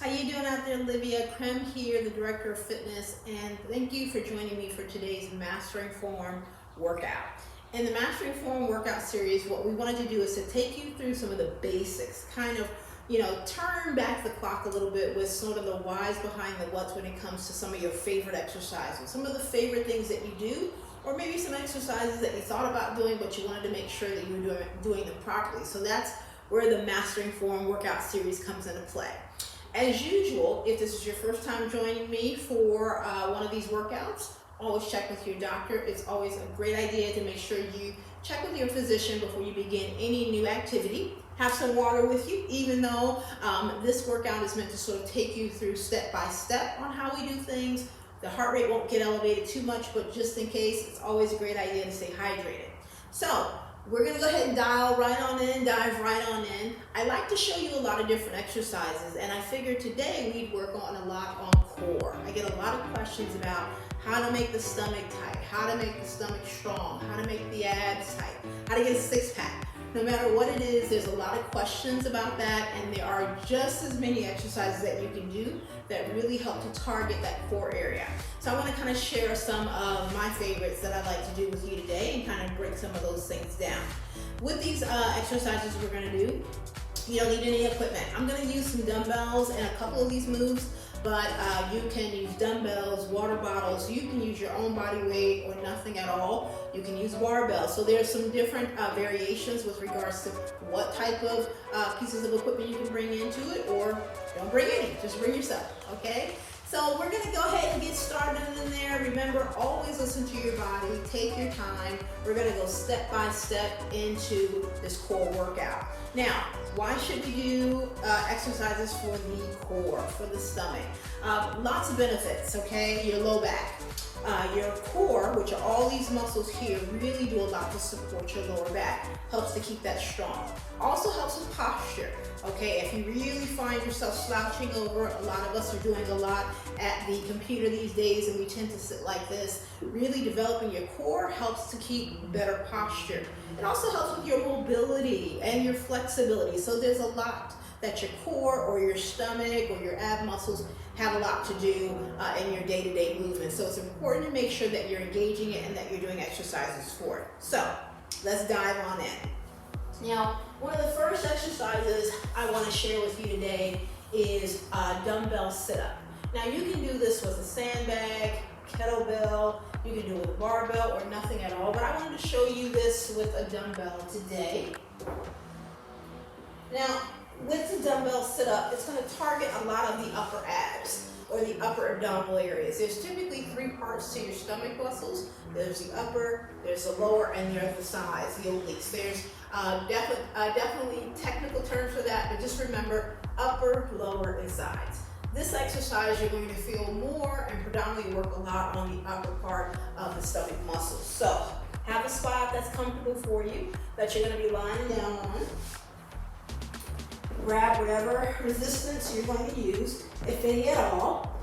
How you doing out there, Olivia? Krem here, the Director of Fitness, and thank you for joining me for today's Mastering Form workout. In the Mastering Form workout series, what we wanted to do is to take you through some of the basics, kind of, turn back the clock a little bit with sort of the whys behind the whats when it comes to some of your favorite exercises, some of the favorite things that you do, or maybe some exercises that you thought about doing, but you wanted to make sure that you were doing them properly. So that's where the Mastering Form workout series comes into play. As usual, if this is your first time joining me for one of these workouts, always check with your doctor. It's always a great idea to make sure you check with your physician before you begin any new activity. Have some water with you, even though this workout is meant to sort of take you through step by step on how we do things. The heart rate won't get elevated too much, but just in case, it's always a great idea to stay hydrated. So we're gonna go ahead and dive right on in. I like to show you a lot of different exercises, and I figured today we'd work on a lot on core. I get a lot of questions about how to make the stomach tight, how to make the stomach strong, how to make the abs tight, how to get a six-pack. No matter what it is, there's a lot of questions about that, and there are just as many exercises that you can do that really help to target that core area. So I want to kind of share some of my favorites that I like to do with you today and kind of break some of those things down. With these exercises we're going to do, you don't need any equipment. I'm going to use some dumbbells in a couple of these moves, but you can use dumbbells, water bottles, you can use your own body weight or nothing at all. You can use barbells. So there's some different variations with regards to what type of pieces of equipment you can bring into it, or don't bring any, just bring yourself, okay? So we're gonna go ahead and get started in there. Remember, always listen to your body, take your time. We're gonna go step by step into this core workout. Now, why should we do exercises for the core, for the stomach? Lots of benefits, okay? Your low back. Your core, which are all these muscles here, really do a lot to support your lower back. Helps to keep that strong. Also helps with posture, okay? If you really find yourself slouching over, a lot of us are doing a lot at the computer these days and we tend to sit like this. Really developing your core helps to keep better posture. It also helps with your mobility and your flexibility. So there's a lot that your core or your stomach or your ab muscles have a lot to do in your day-to-day movement. So it's important to make sure that you're engaging it and that you're doing exercises for it. So let's dive on in. Now, one of the first exercises I want to share with you today is dumbbell sit-up. Now you can do this with a sandbag, kettlebell, you can do it with a barbell or nothing at all, but I wanted to show you this with a dumbbell today. Now, with the dumbbell sit-up, it's going to target a lot of the upper abs or the upper abdominal areas. There's typically three parts to your stomach muscles. There's the upper, there's the lower, and there's the sides, the obliques. There's definitely technical terms for that, but just remember upper, lower, and sides. This exercise, you're going to feel more and predominantly work a lot on the upper part of the stomach muscles. So have a spot that's comfortable for you that you're going to be lying down on. Grab whatever resistance you're going to use, if any at all.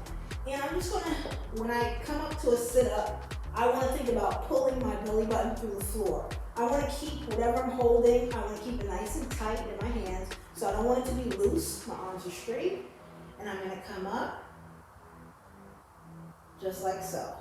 And I'm just gonna, when I come up to a sit-up, I wanna think about pulling my belly button through the floor. I wanna keep whatever I'm holding, I wanna keep it nice and tight in my hands, so I don't want it to be loose. My arms are straight, and I'm gonna come up, just like so.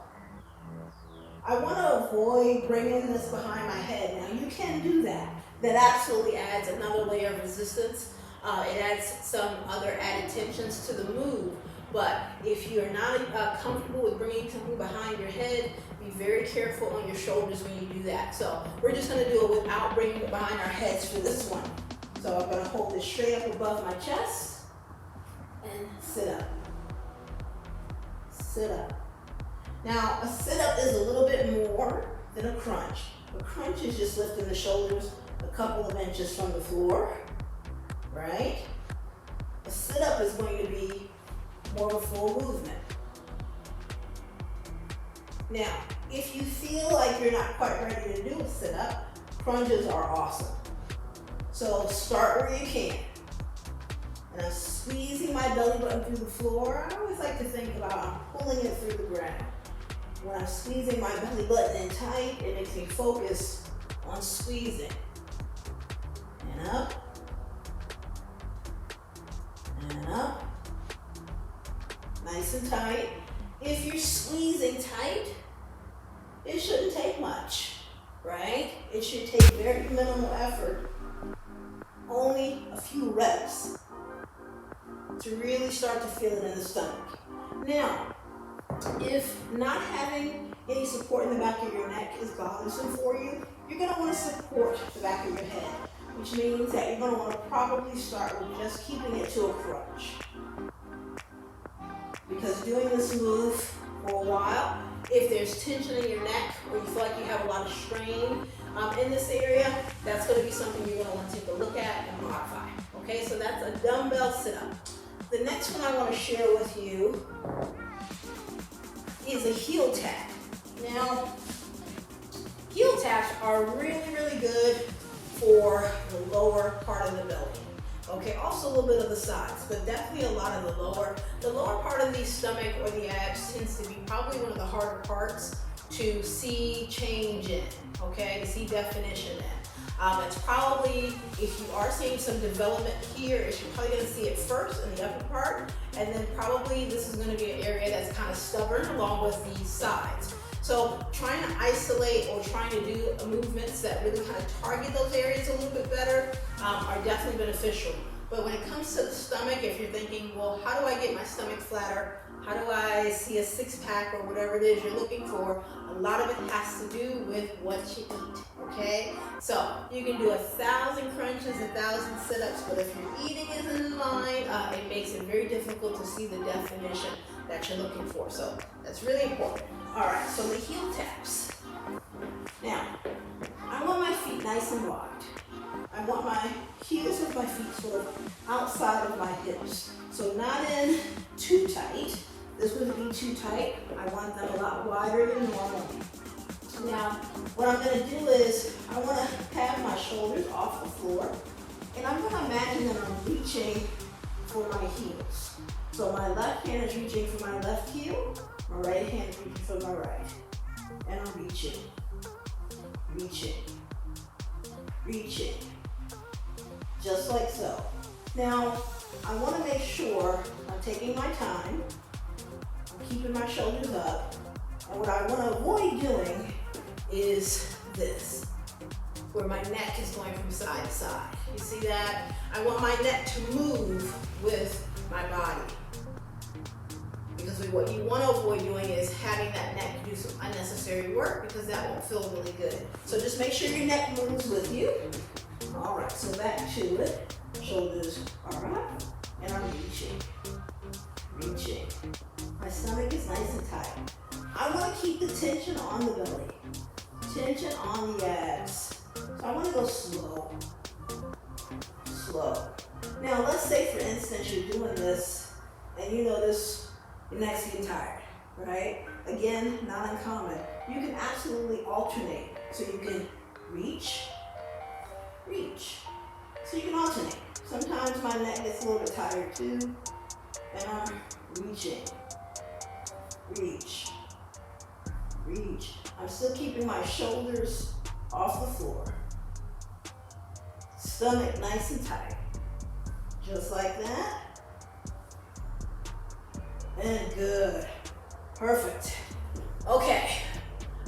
I wanna avoid bringing this behind my head. Now you can do that. That absolutely adds another layer of resistance. It adds some other added tensions to the move, but if you're not comfortable with bringing something behind your head, be very careful on your shoulders when you do that. So we're just going to do it without bringing it behind our heads for this one. So I'm going to hold it straight up above my chest and sit up. Sit up. Now a sit up is a little bit more than a crunch. A crunch is just lifting the shoulders a couple of inches from the floor. Right? A sit-up is going to be more of a full movement. Now, if you feel like you're not quite ready to do a sit-up, crunches are awesome. So start where you can. And I'm squeezing my belly button through the floor. I always like to think about I'm pulling it through the ground. When I'm squeezing my belly button in tight, it makes me focus on squeezing. And up. And up, nice and tight. If you're squeezing tight, it shouldn't take much, right? It should take very minimal effort, only a few reps to really start to feel it in the stomach. Now, if not having any support in the back of your neck is bothersome for you, you're going to want to support the back of your head, which means that you're going to want to probably start with just keeping it to a crunch. Because doing this move for a while, if there's tension in your neck or you feel like you have a lot of strain in this area, that's going to be something you're going to want to take a look at and modify. Okay, so that's a dumbbell sit-up. The next one I want to share with you is a heel tap. Now, heel taps are really, really good for the lower part of the belly. Okay, also a little bit of the sides, but definitely a lot of the lower. The lower part of the stomach or the abs tends to be probably one of the harder parts to see change in, okay, to see definition in. It's probably, if you are seeing some development here, you're probably going to see it first in the upper part, and then probably this is going to be an area that's kind of stubborn along with the sides. So trying to isolate or trying to do movements that really kind of target those areas a little bit better are definitely beneficial. But when it comes to the stomach, if you're thinking, well, how do I get my stomach flatter? How do I see a six-pack or whatever it is you're looking for? A lot of it has to do with what you eat, okay? So you can do 1,000 crunches, 1,000 sit-ups, but if your eating isn't in line, it makes it very difficult to see the definition that you're looking for. So that's really important. All right, so the heel taps. Now, I want my feet nice and wide. I want my heels of my feet sort of outside of my hips. So not in too tight. This wouldn't be too tight. I want them a lot wider than normal. Now, what I'm gonna do is I wanna have my shoulders off the floor, and I'm gonna imagine that I'm reaching for my heels. So my left hand is reaching for my left heel, my right hand is reaching for my right. And I'm reaching, reaching, reaching. Just like so. Now, I want to make sure I'm taking my time, I'm keeping my shoulders up, and what I want to avoid doing is this, where my neck is going from side to side. You see that? I want my neck to move with my body. Because what you want to avoid doing is having that neck do some unnecessary work, because that won't feel really good. So just make sure your neck moves with you. All right, so back to it. Shoulders are up, and I'm reaching, reaching. My stomach is nice and tight. I want to keep the tension on the belly, tension on the abs. So I want to go slow, slow. Now let's say, for instance, you're doing this, and you notice your neck's getting tired, right? Again, not uncommon. You can absolutely alternate. So you can reach, reach. So you can alternate. Sometimes my neck gets a little bit tired too, and I'm reaching, reach, reach. I'm still keeping my shoulders off the floor. Stomach nice and tight. Just like that. And good. Perfect. Okay.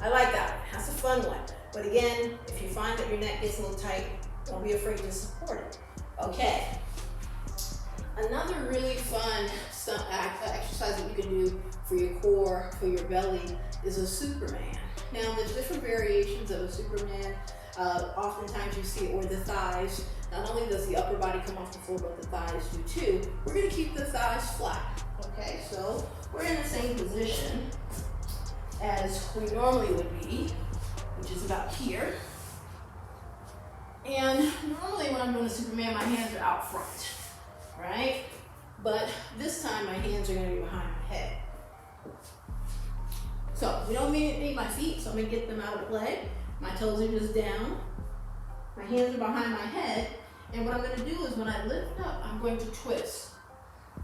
I like that one. That's a fun one. But again, if you find that your neck gets a little tight, don't be afraid to support it. Okay. Another really fun exercise that you can do for your core, for your belly, is a Superman. Now, there's different variations of a Superman. Oftentimes you see it where the thighs, not only does the upper body come off the floor, but the thighs do too. We're going to keep the thighs flat. Okay, so we're in the same position as we normally would be, which is about here. And normally when I'm doing a Superman, my hands are out front, right? But this time my hands are going to be behind my head. So we don't need my feet, so I'm going to get them out of play. My toes are just down. My hands are behind my head. And what I'm going to do is when I lift up, I'm going to twist.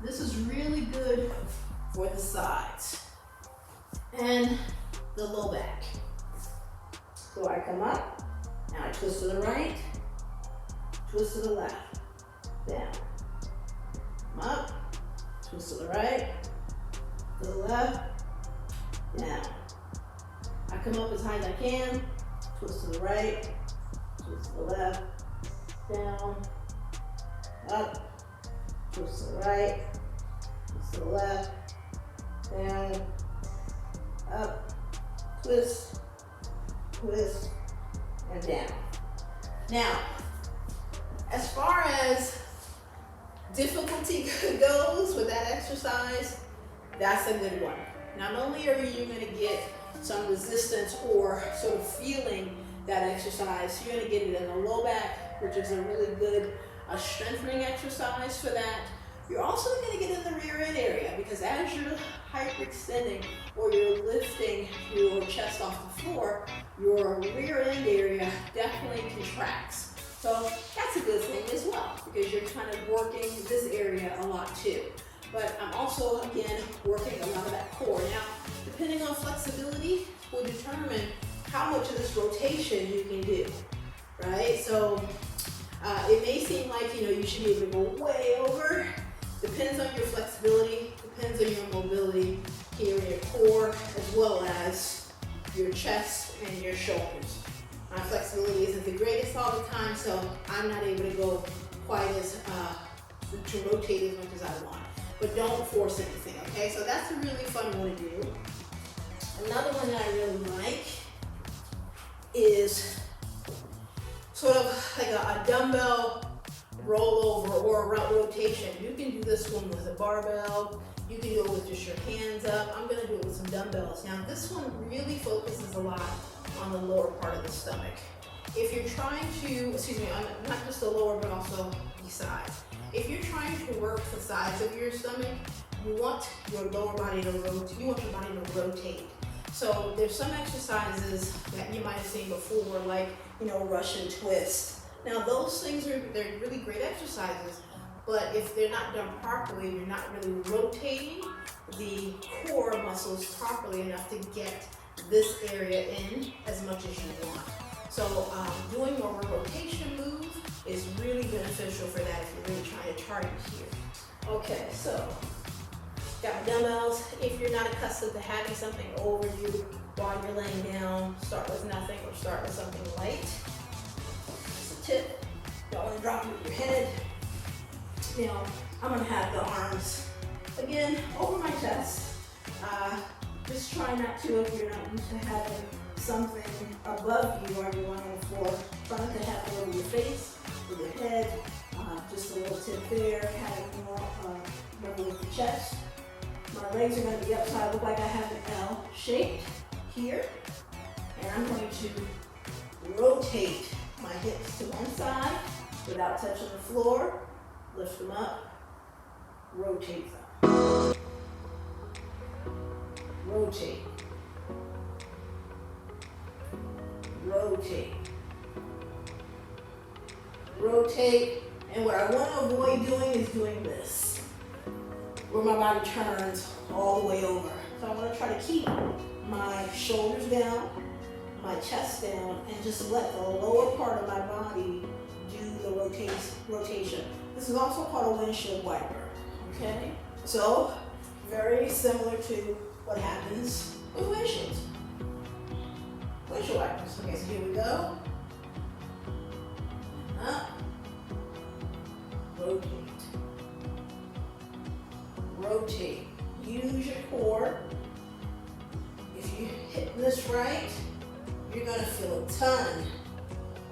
This is really good for the sides and the low back. So I come up, now I twist to the right, twist to the left, down. Come up, twist to the right, to the left, down. I come up as high as I can, twist to the right, twist to the left, down, up, twist to the right, twist to the left, down, up, twist, twist, and down. Now, as far as difficulty goes with that exercise, that's a good one. Not only are you going to get some resistance or sort of feeling that exercise, you're going to get it in the low back, which is a really good strengthening exercise for that. You're also going to get in the rear end area, because as you're hyperextending or you're lifting your chest off the floor, your rear end area definitely contracts. So that's a good thing as well, because you're kind of working this area a lot too. But I'm also, again, working a lot of that core. Now, depending on flexibility will determine how much of this rotation you can do, right? So it may seem like, you should be able to go way over. Depends on your flexibility, depends on your mobility here in your core, as well as your chest and your shoulders. My flexibility isn't the greatest all the time, so I'm not able to go quite as, to rotate as much as I want. But don't force anything, okay? So that's a really fun one to do. Another one that I really like is sort of like a dumbbell rollover or a rotation. You can do this one with a barbell. You can do it with just your hands up. I'm gonna do it with some dumbbells. Now this one really focuses a lot on the lower part of the stomach. If you're trying to, not just the lower, but also the sides. If you're trying to work the sides of your stomach, you want your lower body to rotate. You want your body to rotate. So there's some exercises that you might have seen before, like Russian twist. Now those things they're really great exercises, but if they're not done properly, you're not really rotating the core muscles properly enough to get this area in as much as you want. So doing more of a rotation move is really beneficial for that if you're really trying to target here. Okay, so got my dumbbells. If you're not accustomed to having something over you while you're laying down, start with nothing or start with something light. Just a tip, don't want to drop it with your head. Now, I'm gonna have the arms, again, over my chest. Just try not to, if you're not used to having something above you while you're lying on the floor, try not to have it over your face, with your head, just a little tip there, have it more level with the chest. My legs are going to be up so I look like I have an L shape here, and I'm going to rotate my hips to one side without touching the floor, lift them up, rotate them, rotate, rotate, rotate, and what I want to avoid doing is doing this, where my body turns all the way over. So I want to try to keep my shoulders down, my chest down, and just let the lower part of my body do the rotation. This is also called a windshield wiper, okay? So, very similar to what happens with windshields. Windshield wipers. Okay, so here we go. Up. Rotate. Rotate. Use your core. If you hit this right, you're going to feel a ton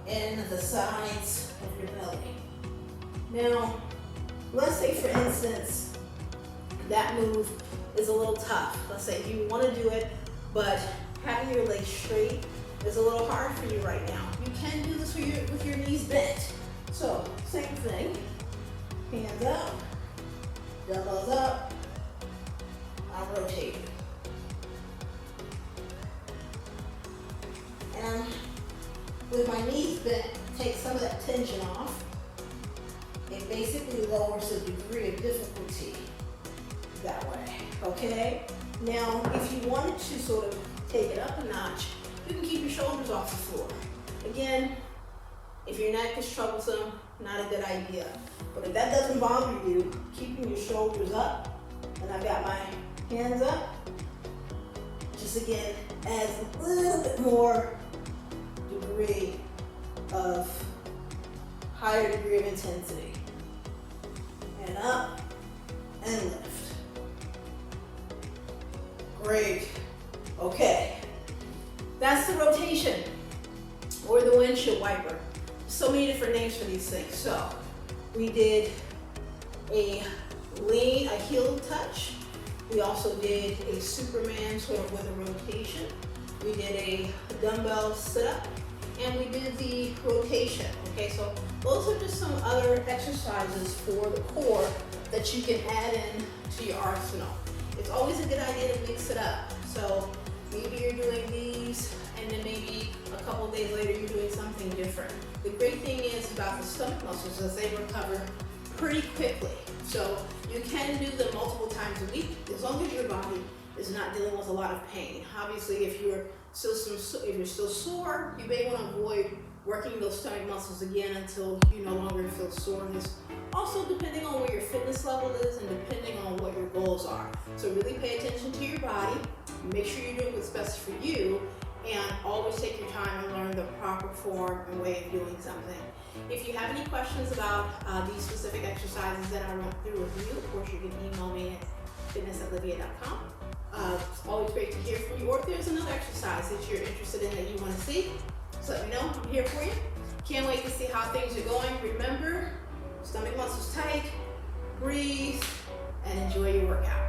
in the sides of your belly. Now, let's say for instance, that move is a little tough. Let's say you want to do it, but having your legs straight is a little hard for you right now. You can do this with your knees bent. So, same thing. Hands up, dumbbells up, I'm rotating. And with my knees bent, take some of that tension off. It basically lowers the degree of difficulty that way, okay? Now, if you wanted to sort of take it up a notch, you can keep your shoulders off the floor. Again, if your neck is troublesome, not a good idea. But if that doesn't bother you, keeping your shoulders up, and I've got my Hands up. Just again, adds a little bit more degree of higher degree of intensity. And up and lift. Great. Okay. That's the rotation or the windshield wiper. So many different names for these things. So we did a lean, a heel touch. We also did a Superman sort of with a rotation. We did a dumbbell sit-up, and we did the rotation. Okay, so those are just some other exercises for the core that you can add in to your arsenal. It's always a good idea to mix it up. So maybe you're doing these, and then maybe a couple of days later you're doing something different. The great thing is about the stomach muscles is they recover pretty quickly. So you can do them multiple times a week as long as your body is not dealing with a lot of pain. Obviously, if you're still sore, you may want to avoid working those stomach muscles again until you no longer feel soreness. Also, depending on where your fitness level is and depending on what your goals are. So really pay attention to your body. Make sure you're doing what's best for you, and always take your time and learn the proper form and way of doing something. If you have any questions about these specific exercises that I went through with you, of course you can email me at fitness@livia.com. It's always great to hear from you. Or if there's another exercise that you're interested in that you want to see, just let me know. I'm here for you. Can't wait to see how things are going. Remember, stomach muscles tight, breathe, and enjoy your workout.